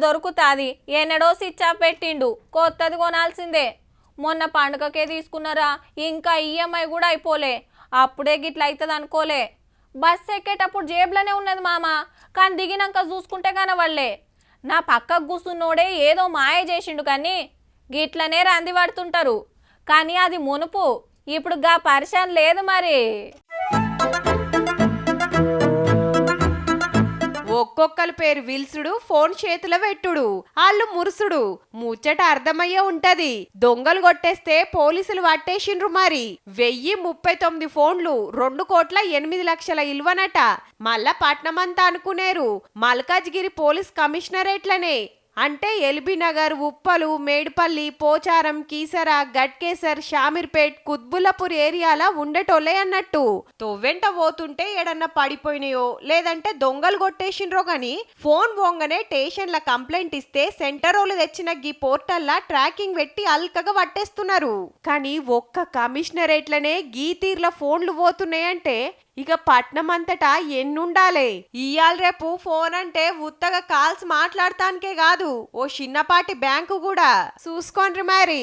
దొరుకుతాది. ఎన్నడో switch off పెట్టిండు, కొత్తది కొనాల్సిందే. మొన్న పండుగకే తీసుకున్నారా, ఇంకా ఈఎంఐ కూడా అయిపోలే. అప్పుడే గిట్ల అవుతుంది అనుకోలే. బస్ ఎక్కేటప్పుడు జేబులోనే ఉన్నది మామ, కానీ దిగినాక చూసుకుంటే కనవళ్ళే. నా పక్కకు కూర్చున్నోడే ఏదో మాయ చేసిండు, కానీ గిట్లనే రంది పడుతుంటారు. కానీ అది మునుపు, ఇప్పుడు గా పరిశాన్ లేదు మరి. ఒక్కొక్కరి పేరు విల్సుడు, ఫోన్ చేతిలో పెట్టుడు, ఆళ్ళు మురుసుడు, ముచ్చట అర్థమయ్యే ఉంటది. దొంగలు కొట్టేస్తే పోలీసులు పట్టేసిండ్రు మరి. 1039 ఫోన్లు, 2,08,00,000 ఇల్వనట. మళ్ళా పట్నమంతా అనుకునేరు మల్కాజ్గిరి పోలీస్ కమిషనరేట్లనే. అంటే ఎల్బీ నగర్, ఉప్పలు, మేడ్పల్లి, పోచారం, కీసర, గట్కేసర్, షామీర్పేట్, కుత్బుల్లాపూర్ ఏరియాలా ఉండేటోళ్ళే అన్నట్టు. తొవ్వెంట పోతుంటే ఏడన్నా పడిపోయినాయో లేదంటే దొంగలు కొట్టేసిండ్రో గాని ఫోన్ పోంగనే స్టేషన్ల కంప్లైంట్ ఇస్తే సెంటరోలు తెచ్చిన గీ పోర్టల్లా ట్రాకింగ్ పెట్టి అల్కగా పట్టేస్తున్నారు. కానీ ఒక్క కమిషనరేట్లనే గీ తీర్ల ఫోన్లు పోతున్నాయంటే ఇక పట్నం అంతటా ఎన్నుండాలే. ఇయాల రేపు ఫోన్ అంటే ఉత్తగా కాల్స్ మాట్లాడటానికే కాదు, ఓ చిన్నపాటి బ్యాంకు కూడా. చూసుకోండి మరి.